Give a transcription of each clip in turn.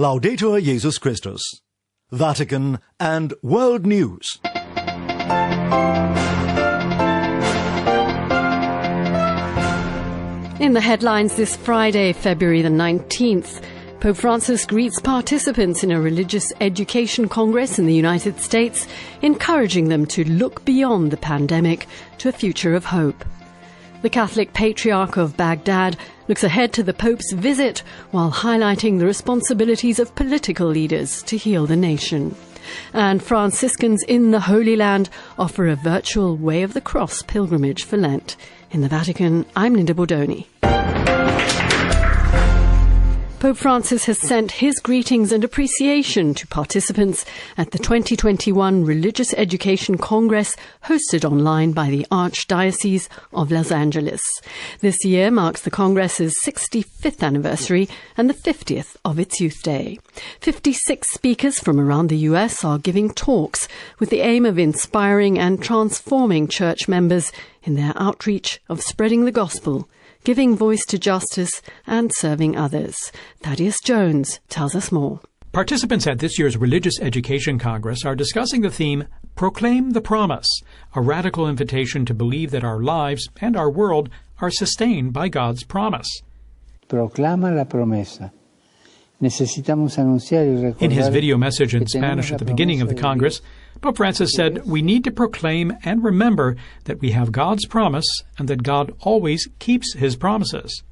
Laudetur Jesus Christus. Vatican and World News. In the headlines this Friday, February the 19th, Pope Francis greets participants in a religious education congress in the United States, encouraging them to look beyond the pandemic to a future of hope. The Catholic Patriarch of Baghdad looks ahead to the Pope's visit while highlighting the responsibilities of political leaders to heal the nation. And Franciscans in the Holy Land offer a virtual Way of the Cross pilgrimage for Lent. In the Vatican, I'm Linda Bordoni. Pope Francis has sent his greetings and appreciation to participants at the 2021 Religious Education Congress hosted online by the Archdiocese of Los Angeles. This year marks the Congress's 65th anniversary and the 50th of its Youth Day. 56 speakers from around the US are giving talks with the aim of inspiring and transforming church members in their outreach of spreading the gospel, giving voice to justice and serving others. Thaddeus Jones tells us more. Participants at this year's Religious Education Congress are discussing the theme, Proclaim the Promise, a radical invitation to believe that our lives and our world are sustained by God's promise. Proclama la promesa. Necesitamos anunciar y recordar. In his video message in Spanish at the beginning of the Congress, Pope Francis said, we need to proclaim and remember that we have God's promise and that God always keeps his promises.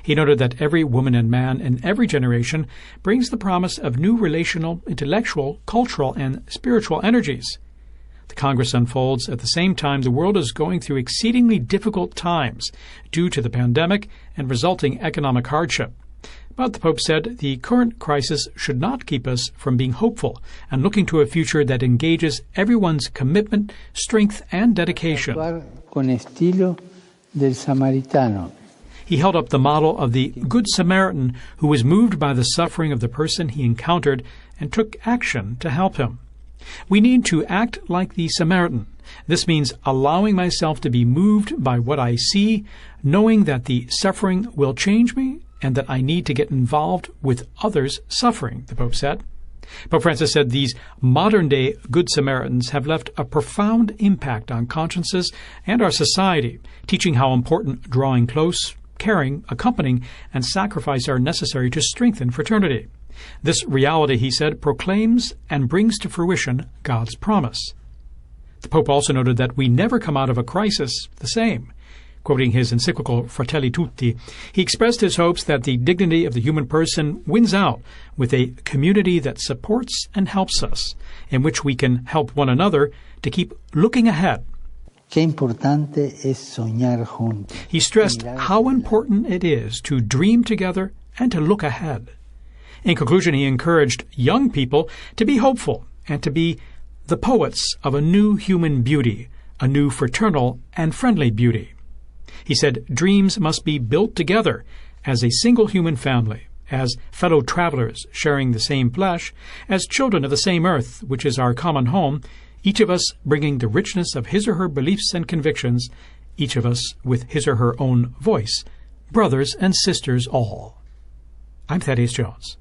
He noted that every woman and man in every generation brings the promise of new relational, intellectual, cultural, and spiritual energies. The Congress unfolds at the same time the world is going through exceedingly difficult times due to the pandemic and resulting economic hardship. But the Pope said the current crisis should not keep us from being hopeful and looking to a future that engages everyone's commitment, strength, and dedication. Con estilo del Samaritano. He held up the model of the Good Samaritan who was moved by the suffering of the person he encountered and took action to help him. We need to act like the Samaritan. This means allowing myself to be moved by what I see, knowing that the suffering will change me, and that I need to get involved with others suffering, the Pope said. Pope Francis said these modern-day Good Samaritans have left a profound impact on consciences and our society, teaching how important drawing close, caring, accompanying, and sacrifice are necessary to strengthen fraternity. This reality, he said, proclaims and brings to fruition God's promise. The Pope also noted that we never come out of a crisis the same. Quoting his encyclical Fratelli Tutti, he expressed his hopes that the dignity of the human person wins out with a community that supports and helps us, in which we can help one another to keep looking ahead. Qué importante es soñar juntos. He stressed how important it is to dream together and to look ahead. In conclusion, he encouraged young people to be hopeful and to be the poets of a new human beauty, a new fraternal and friendly beauty. He said dreams must be built together as a single human family, as fellow travelers sharing the same flesh, as children of the same earth, which is our common home, each of us bringing the richness of his or her beliefs and convictions, each of us with his or her own voice, brothers and sisters all. I'm Thaddeus Jones.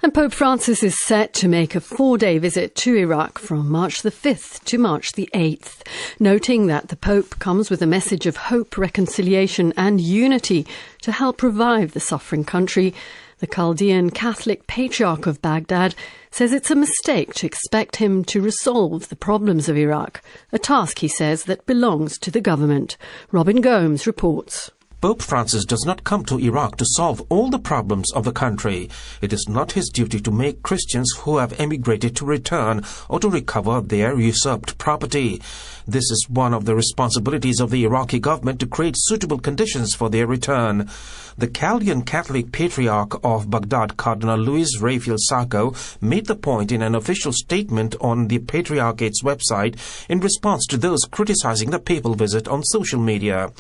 And Pope Francis is set to make a 4-day visit to Iraq from March the 5th to March the 8th, noting that the Pope comes with a message of hope, reconciliation and unity to help revive the suffering country. The Chaldean Catholic Patriarch of Baghdad says it's a mistake to expect him to resolve the problems of Iraq, a task, he says, that belongs to the government. Robin Gomes reports. Pope Francis does not come to Iraq to solve all the problems of the country. It is not his duty to make Christians who have emigrated to return or to recover their usurped property. This is one of the responsibilities of the Iraqi government to create suitable conditions for their return. The Chaldean Catholic Patriarch of Baghdad, Cardinal Luis Rafael Sacco, made the point in an official statement on the Patriarchate's website in response to those criticizing the papal visit on social media.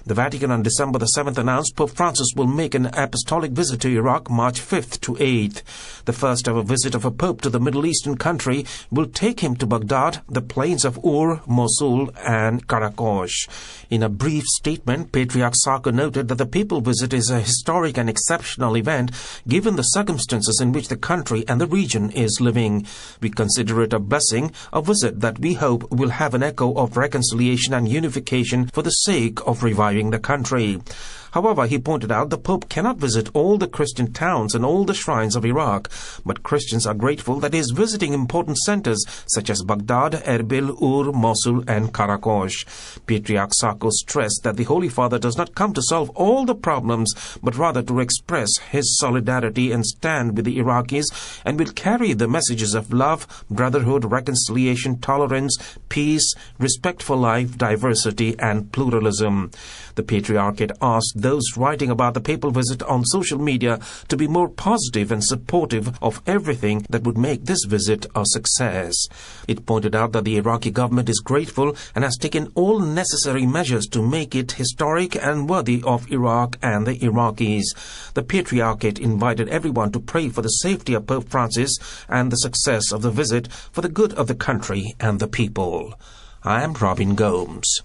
The Vatican on December the 7th announced Pope Francis will make an apostolic visit to Iraq March 5th to 8th. The first ever visit of a pope to the Middle Eastern country will take him to Baghdad, the plains of Ur, Mosul and Karakosh. In a brief statement, Patriarch Sako noted that the papal visit is a historic and exceptional event given the circumstances in which the country and the region is living. We consider it a blessing, a visit that we hope will have an echo of reconciliation and unification for the sake of reviving the country. However, he pointed out the Pope cannot visit all the Christian towns and all the shrines of Iraq, but Christians are grateful that he is visiting important centers such as Baghdad, Erbil, Ur, Mosul and Karakosh. Patriarch Sako stressed that the Holy Father does not come to solve all the problems, but rather to express his solidarity and stand with the Iraqis, and will carry the messages of love, brotherhood, reconciliation, tolerance, peace, respect for life, diversity and pluralism. The Patriarchate asked those writing about the papal visit on social media to be more positive and supportive of everything that would make this visit a success. It pointed out that the Iraqi government is grateful and has taken all necessary measures to make it historic and worthy of Iraq and the Iraqis. The Patriarchate invited everyone to pray for the safety of Pope Francis and the success of the visit for the good of the country and the people. I am Robin Gomes.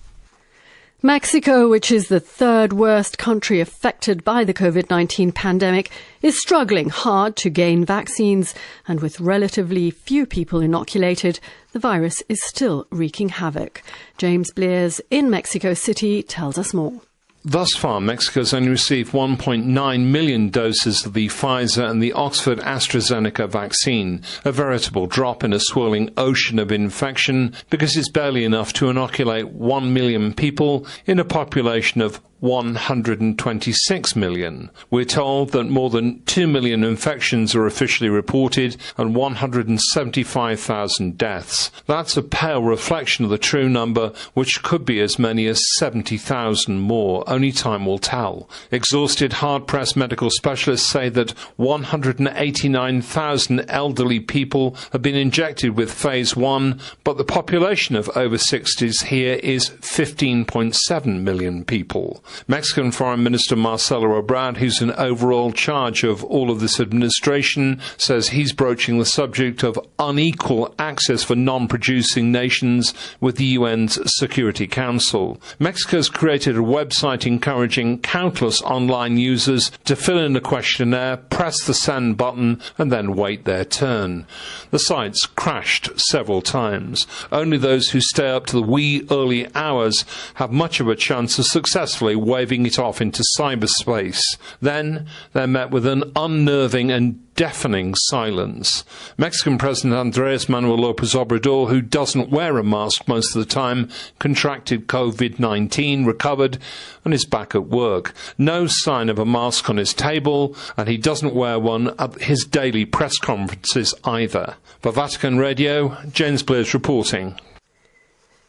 Mexico, which is the third worst country affected by the COVID-19 pandemic, is struggling hard to gain vaccines, and with relatively few people inoculated, the virus is still wreaking havoc. James Blears in Mexico City tells us more. Thus far, Mexico has only received 1.9 million doses of the Pfizer and the Oxford AstraZeneca vaccine, a veritable drop in a swirling ocean of infection because it's barely enough to inoculate 1 million people in a population of 126 million. We're told that more than 2 million infections are officially reported and 175,000 deaths. That's a pale reflection of the true number, which could be as many as 70,000 more. Only time will tell. Exhausted, hard-pressed medical specialists say that 189,000 elderly people have been injected with phase 1, but the population of over 60s here is 15.7 million people. Mexican Foreign Minister Marcelo Ebrard, who's in overall charge of all of this administration, says he's broaching the subject of unequal access for non-producing nations with the UN's Security Council. Mexico's created a website encouraging countless online users to fill in a questionnaire, press the send button, and then wait their turn. The site's crashed several times. Only those who stay up to the wee early hours have much of a chance of successfully waving it off into cyberspace. Then they're met with an unnerving and deafening silence. Mexican President Andrés Manuel López Obrador, who doesn't wear a mask most of the time, contracted COVID-19, recovered, and is back at work. No sign of a mask on his table, and he doesn't wear one at his daily press conferences either. For Vatican Radio, James Blears reporting.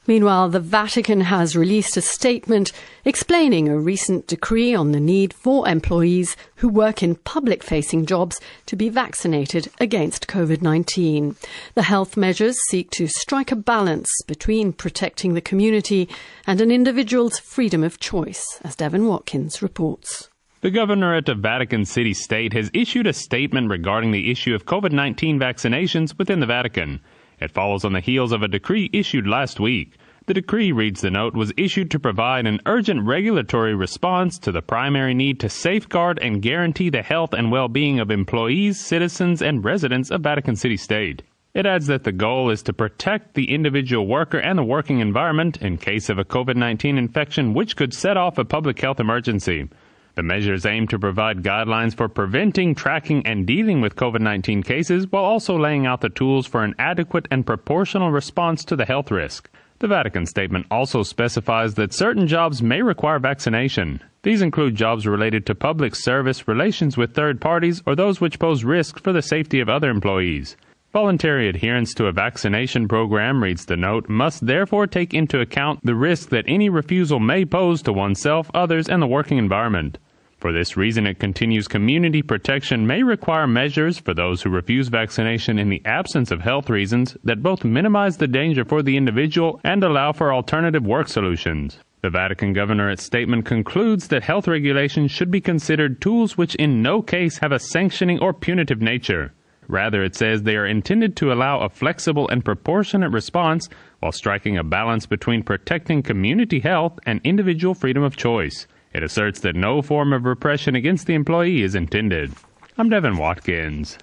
Meanwhile, the Vatican has released a statement explaining a recent decree on the need for employees who work in public-facing jobs to be vaccinated against COVID-19. The health measures seek to strike a balance between protecting the community and an individual's freedom of choice, as Devin Watkins reports. The Governorate of Vatican City State has issued a statement regarding the issue of COVID-19 vaccinations within the Vatican. It follows on the heels of a decree issued last week. The decree, reads the note, was issued to provide an urgent regulatory response to the primary need to safeguard and guarantee the health and well-being of employees, citizens, and residents of Vatican City State. It adds that the goal is to protect the individual worker and the working environment in case of a COVID-19 infection which could set off a public health emergency. The measures aim to provide guidelines for preventing, tracking, and dealing with COVID-19 cases while also laying out the tools for an adequate and proportional response to the health risk. The Vatican statement also specifies that certain jobs may require vaccination. These include jobs related to public service, relations with third parties, or those which pose risk for the safety of other employees. Voluntary adherence to a vaccination program, reads the note, must therefore take into account the risk that any refusal may pose to oneself, others, and the working environment. For this reason, it continues, community protection may require measures for those who refuse vaccination in the absence of health reasons that both minimize the danger for the individual and allow for alternative work solutions. The Vatican governorate's statement concludes that health regulations should be considered tools which in no case have a sanctioning or punitive nature. Rather, it says they are intended to allow a flexible and proportionate response while striking a balance between protecting community health and individual freedom of choice. It asserts that no form of repression against the employee is intended. I'm Devin Watkins.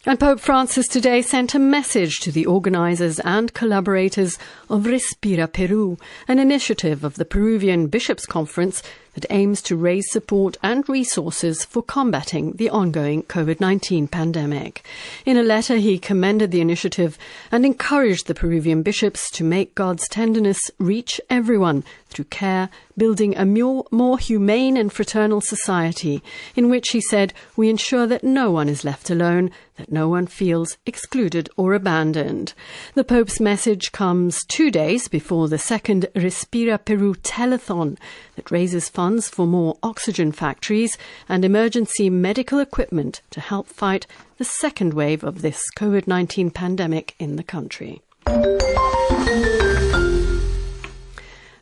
And Pope Francis today sent a message to the organisers and collaborators of Respira Peru, an initiative of the Peruvian Bishops' Conference that aims to raise support and resources for combating the ongoing COVID-19 pandemic. In a letter, he commended the initiative and encouraged the Peruvian bishops to make God's tenderness reach everyone through care, building a more humane and fraternal society in which, he said, we ensure that no one is left alone, that no one feels excluded or abandoned. The Pope's message comes 2 days before the second Respira Peru telethon that raises funds for more oxygen factories and emergency medical equipment to help fight the second wave of this COVID-19 pandemic in the country.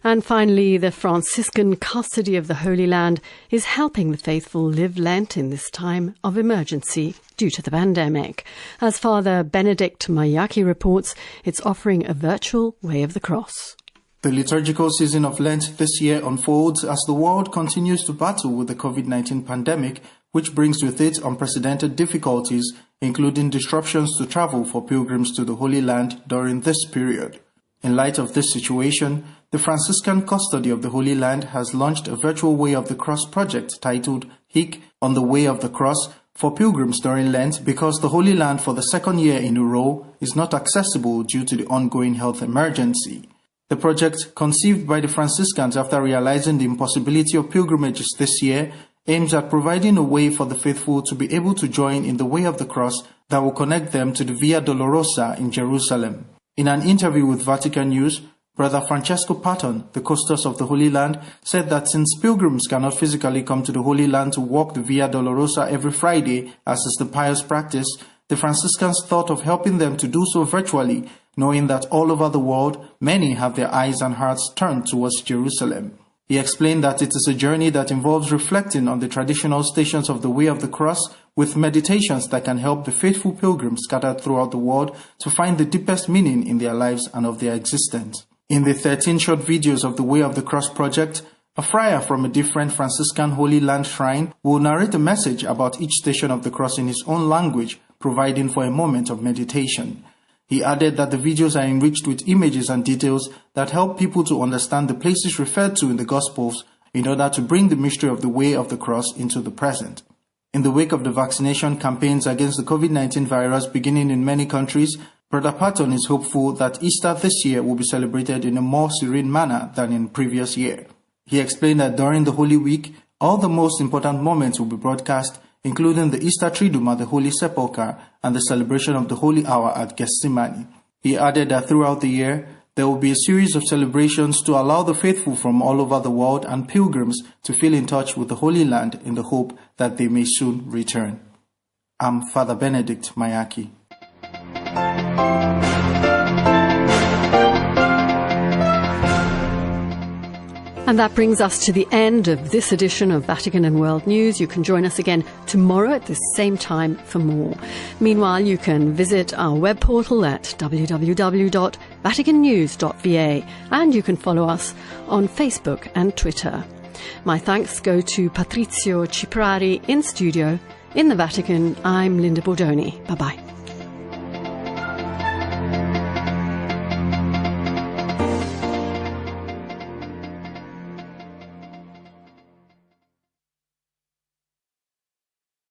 And finally, the Franciscan custody of the Holy Land is helping the faithful live Lent in this time of emergency due to the pandemic. As Father Benedict Mayaki reports, it's offering a virtual Way of the Cross. The liturgical season of Lent this year unfolds as the world continues to battle with the COVID-19 pandemic, which brings with it unprecedented difficulties, including disruptions to travel for pilgrims to the Holy Land during this period. In light of this situation, the Franciscan Custody of the Holy Land has launched a virtual Way of the Cross project titled HIC on the Way of the Cross for pilgrims during Lent because the Holy Land for the second year in a row is not accessible due to the ongoing health emergency. The project, conceived by the Franciscans after realizing the impossibility of pilgrimages this year, aims at providing a way for the faithful to be able to join in the Way of the Cross that will connect them to the Via Dolorosa in Jerusalem. In an interview with Vatican News, Brother Francesco Patton, the custos of the Holy Land, said that since pilgrims cannot physically come to the Holy Land to walk the Via Dolorosa every Friday, as is the pious practice, the Franciscans thought of helping them to do so virtually, knowing that all over the world, many have their eyes and hearts turned towards Jerusalem. He explained that it is a journey that involves reflecting on the traditional stations of the Way of the Cross with meditations that can help the faithful pilgrims scattered throughout the world to find the deepest meaning in their lives and of their existence. In the 13 short videos of the Way of the Cross project, a friar from a different Franciscan Holy Land shrine will narrate a message about each station of the cross in his own language, providing for a moment of meditation. He added that the videos are enriched with images and details that help people to understand the places referred to in the Gospels in order to bring the mystery of the Way of the Cross into the present. In the wake of the vaccination campaigns against the COVID-19 virus beginning in many countries, Brother Patton is hopeful that Easter this year will be celebrated in a more serene manner than in previous year. He explained that during the Holy Week, all the most important moments will be broadcast, including the Easter Triduum at the Holy Sepulchre and the celebration of the Holy Hour at Gethsemane. He added that throughout the year, there will be a series of celebrations to allow the faithful from all over the world and pilgrims to feel in touch with the Holy Land in the hope that they may soon return. I'm Father Benedict Mayaki. And that brings us to the end of this edition of Vatican and World News. You can join us again tomorrow at the same time for more. Meanwhile, you can visit our web portal at www.vaticannews.va, and you can follow us on Facebook and Twitter. My thanks go to Patrizio Ciprari in studio. In the Vatican, I'm Linda Bordoni. Bye-bye.